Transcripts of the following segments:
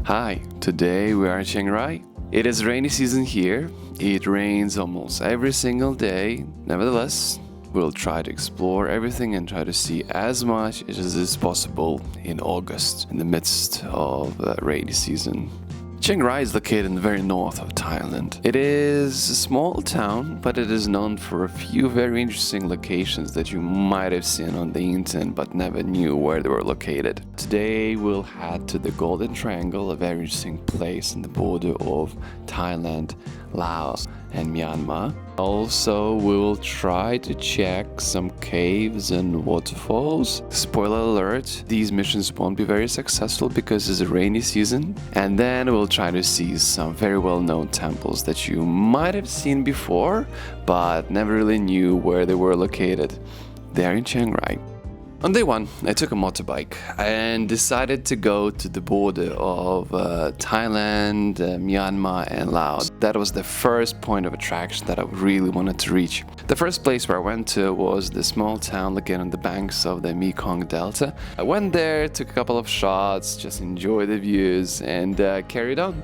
Hi, today we are in Chiang Rai. It is rainy season here. It rains almost every single day. Nevertheless, we'll try to explore everything and try to see as much as is possible in August, in the midst of the rainy season. Chiang Rai is located in the very north of Thailand. It is a small town, but it is known for a few very interesting locations that you might have seen on the internet but never knew where they were located. Today we'll head to the goldenTriangle, a very interesting place on the border of Thailand, Laos and Myanmar. Also, we will try to check some caves and waterfalls. Spoiler alert, these missions won't be very successful because it's a rainy season. And then we'll try to see some very well-known temples that you might have seen before, but never really knew where they were located. They are in Chiang Rai. On day one, I took a motorbike and decided to go to the border of Thailand, Myanmar and Laos. That was the first point of attraction that I really wanted to reach. The first place where I went to was the small town located on the banks of the Mekong Delta. I went there, took a couple of shots, just enjoyed the views and carried on.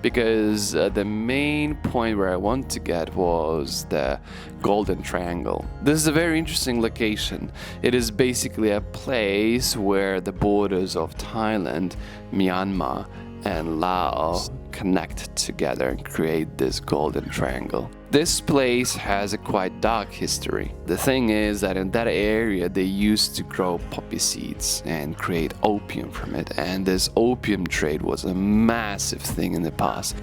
Because the main point where I want to get was the goldenTriangle. This is a very interesting location. It is basically a place where the borders of Thailand, Myanmar and Laos connect together and create this goldenTriangle. This place has a quite dark history. The thing is that in that area they used to grow poppy seeds and create opium from it, and this opium trade was a massive thing in the past.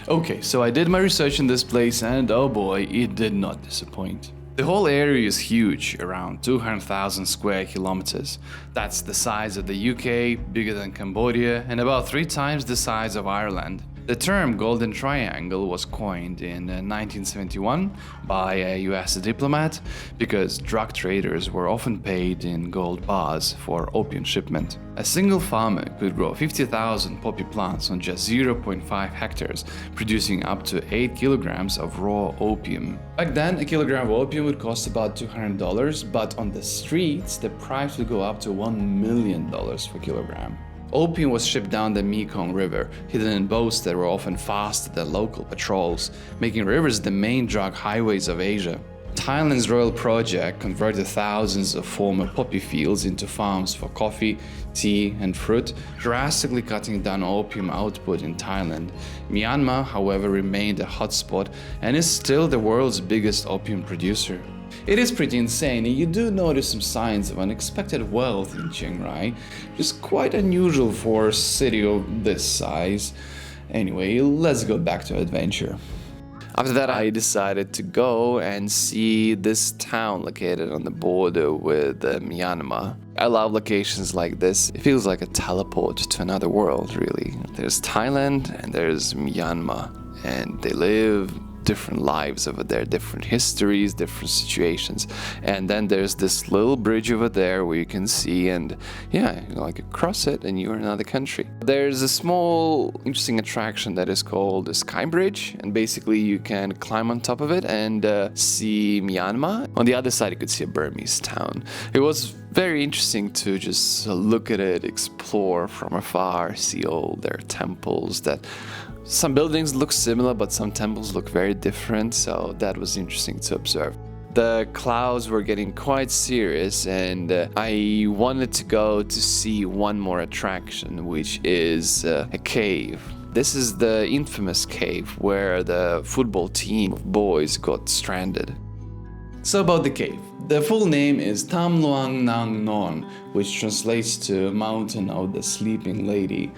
Okay, so I did my research in this place and oh boy, it did not disappoint. The whole area is huge, around 200,000 square kilometers. That's the size of the UK, bigger than Cambodia, and about 3 times the size of Ireland. The term Golden Triangle was coined in 1971 by a US diplomat because drug traders were often paid in gold bars for opium shipment. A single farmer could grow 50,000 poppy plants on just 0.5 hectares, producing up to 8 kilograms of raw opium. Back then, a kilogram of opium would cost about $200, but on the streets, the price would go up to $1 million per kilogram. Opium was shipped down the Mekong River, hidden in boats that were often faster than local patrols, making rivers the main drug highways of Asia. Thailand's royal project converted thousands of former poppy fields into farms for coffee, tea and fruit, drastically cutting down opium output in Thailand. Myanmar, however, remained a hotspot and is still the world's biggest opium producer. It is pretty insane, and you do notice some signs of unexpected wealth in Chiang Rai, which is quite unusual for a city of this size. Anyway, let's go back to adventure. After that, I decided to go and see this town located on the border with Myanmar. I love locations like this. It feels like a teleport to another world, really. There's Thailand and there's Myanmar, and they live different lives over there, different histories, different situations. And then there's this little bridge over there where you can see, and yeah, you like cross it and you're in another country. There's a small interesting attraction that is called the Sky Bridge, and basically you can climb on top of it and see Myanmar. On the other side you could see a Burmese town. It was very interesting to just look at it, explore from afar, see all their temples. That some buildings look similar, but some temples look very different, so that was interesting to observe. The clouds were getting quite serious, and I wanted to go to see one more attraction, which is a cave. This is the infamous cave where the football team of boys got stranded. So about the cave. The full name is Tham Luang Nang Non, which translates to Mountain of the Sleeping Lady.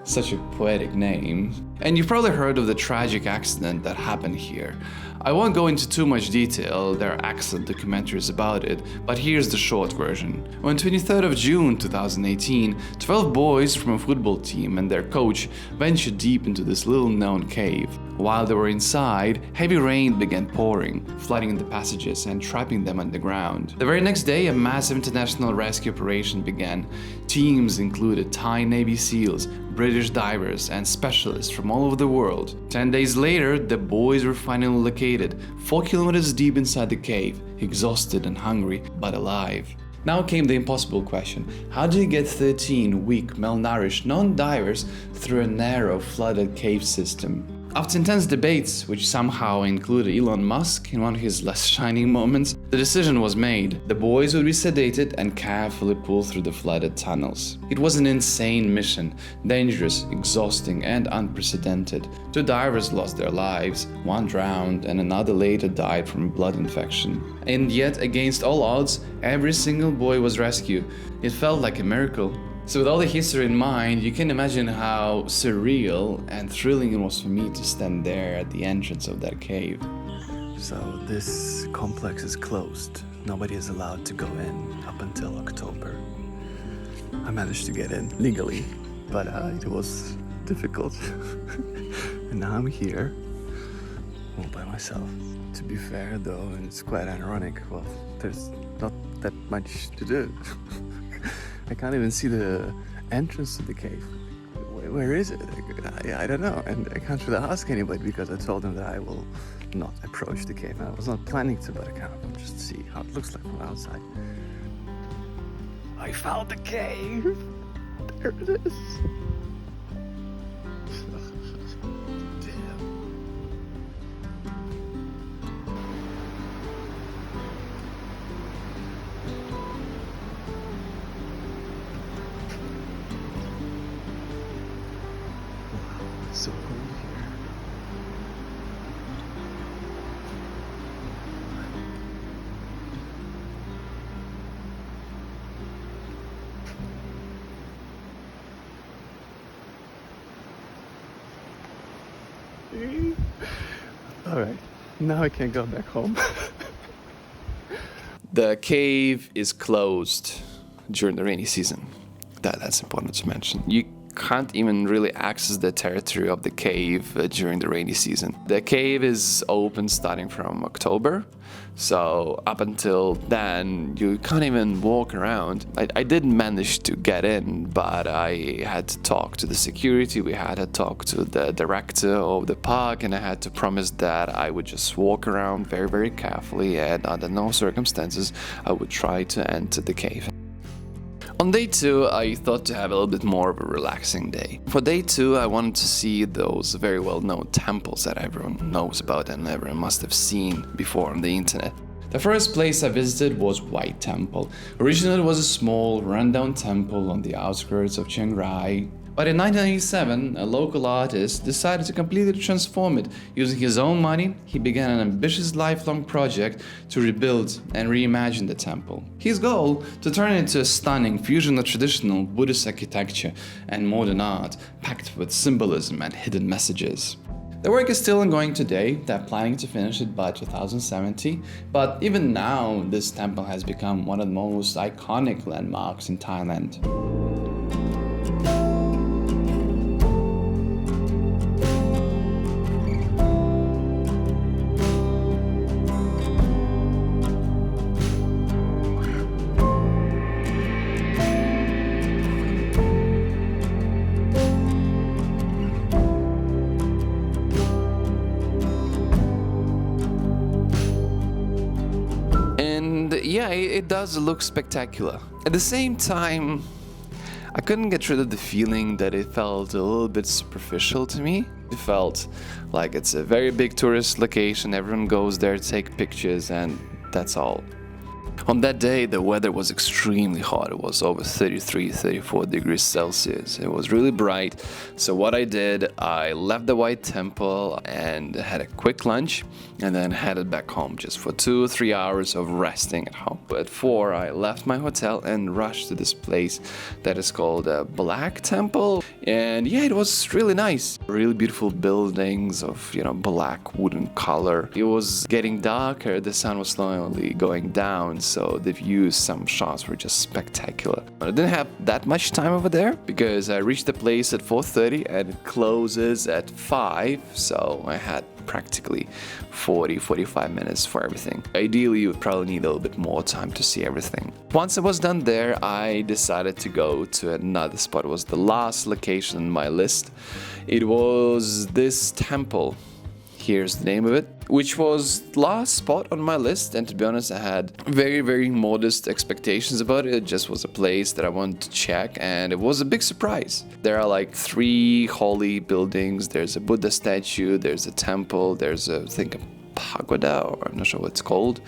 Such a poetic name. And you've probably heard of the tragic accident that happened here. I won't go into too much detail, there are excellent documentaries about it, but here's the short version. On 23rd of June 2018, 12 boys from a football team and their coach ventured deep into this little-known cave. While they were inside, heavy rain began pouring, flooding the passages and trapping them underground. The very next day, a massive international rescue operation began. Teams included Thai Navy SEALs, British divers, and specialists from all over the world. 10 days later, the boys were finally located, 4 kilometers deep inside the cave, exhausted and hungry, but alive. Now came the impossible question. How do you get 13 weak, malnourished, non-divers through a narrow, flooded cave system? After intense debates, which somehow included Elon Musk in one of his less shining moments, the decision was made. The boys would be sedated and carefully pulled through the flooded tunnels. It was an insane mission, dangerous, exhausting, and unprecedented. 2 divers lost their lives, 1 drowned, and another later died from a blood infection. And yet, against all odds, every single boy was rescued. It felt like a miracle. So with all the history in mind, you can imagine how surreal and thrilling it was for me to stand there at the entrance of that cave. So this complex is closed. Nobody is allowed to go in up until October. I managed to get in legally, but it was difficult. And now I'm here, all by myself. To be fair though, and it's quite ironic, well, there's not that much to do. I can't even see the entrance to the cave. Where is it? I don't know, and I can't really ask anybody because I told them that I will not approach the cave. I was not planning to, but I can't just see how it looks like from outside. I found the cave! There it is! So cold here. All right, now I can go back home. The cave is closed during the rainy season. That's important to mention. You can't even really access the territory of the cave during the rainy season. The cave is open starting from October, so up until then you can't even walk around. I did manage to get in, but I had to talk to the security, we had to talk to the director of the park, and I had to promise that I would just walk around very, very carefully, and under no circumstances I would try to enter the cave. On day 2, I thought to have a little bit more of a relaxing day. For day 2, I wanted to see those very well-known temples that everyone knows about and everyone must have seen before on the internet. The first place I visited was White Temple. Originally it was a small, rundown temple on the outskirts of Chiang Rai. But in 1997, a local artist decided to completely transform it. Using his own money, he began an ambitious lifelong project to rebuild and reimagine the temple. His goal, to turn it into a stunning fusion of traditional Buddhist architecture and modern art, packed with symbolism and hidden messages. The work is still ongoing today. They're planning to finish it by 2070, but even now, this temple has become one of the most iconic landmarks in Thailand. Yeah, it does look spectacular. At the same time, I couldn't get rid of the feeling that it felt a little bit superficial to me. It felt like it's a very big tourist location, everyone goes there to take pictures, and that's all. On that day, the weather was extremely hot. It was over 33-34 degrees Celsius. It was really bright. So what I did, I left the White Temple and had a quick lunch and then headed back home just for 2 or 3 hours of resting at home. At 4, I left my hotel and rushed to this place that is called Black Temple. And yeah, it was really nice. Really beautiful buildings of, black wooden color. It was getting darker. The sun was slowly going down. So the views, some shots were just spectacular. I didn't have that much time over there because I reached the place at 4:30 and it closes at 5, so I had practically 40-45 minutes for everything. Ideally, you would probably need a little bit more time to see everything. Once I was done there, I decided to go to another spot. It was the last location on my list. It was this temple Here's the name of it, which was last spot on my list. And to be honest, I had very, very modest expectations about it. It just was a place that I wanted to check, and it was a big surprise. There are like 3 holy buildings. There's a Buddha statue, there's a temple, there's a, I think, a pagoda, or I'm not sure what it's called,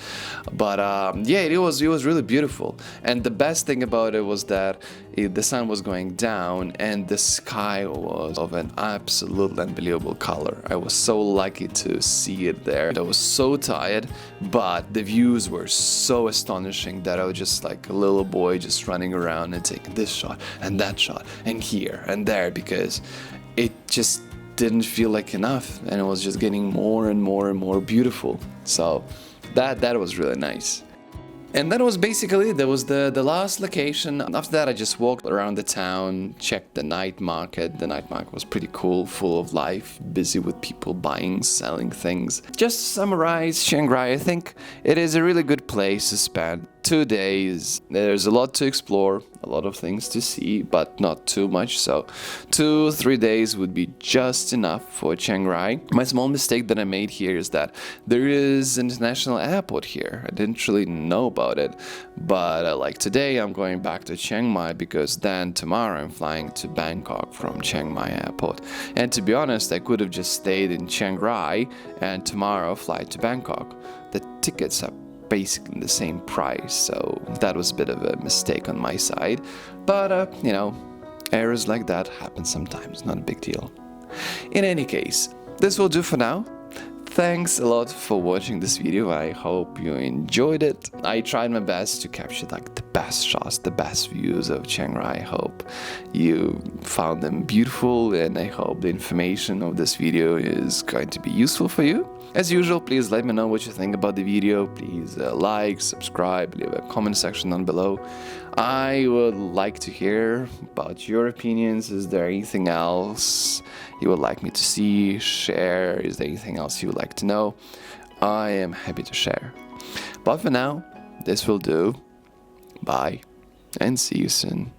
but yeah, it was really beautiful. And the best thing about it was that the sun was going down and the sky was of an absolute unbelievable color. I was so lucky to see it there. I was so tired, but the views were so astonishing that I was just like a little boy just running around and taking this shot and that shot and here and there, because it just didn't feel like enough, and it was just getting more and more and more beautiful. So that was really nice. And that was basically, that was the last location. After that, I just walked around the town, checked the night market. The night market was pretty cool, full of life, busy with people buying, selling things. Just to summarize Chiang Rai, I think it is a really good place to spend 2 days. There's a lot to explore, a lot of things to see, but not too much. So 2-3 days would be just enough for Chiang Rai. My small mistake that I made here is that there is an international airport here. I didn't really know about it, but like today I'm going back to Chiang Mai, because then tomorrow I'm flying to Bangkok from Chiang Mai airport. And to be honest, I could have just stayed in Chiang Rai and tomorrow fly to Bangkok. The tickets are basically the same price, so that was a bit of a mistake on my side, but you know, errors like that happen sometimes, not a big deal. In any case, this will do for now. Thanks a lot for watching this video. I hope you enjoyed it. I tried my best to capture like the best shots, the best views of Chiang Rai. I hope you found them beautiful, and I hope the information of this video is going to be useful for you. As usual, please let me know what you think about the video. Please like, subscribe, leave a comment section down below. I would like to hear about your opinions. Is there anything else you would like me to see, share? Is there anything else you would like to know? I am happy to share. But for now, this will do. Bye, and see you soon.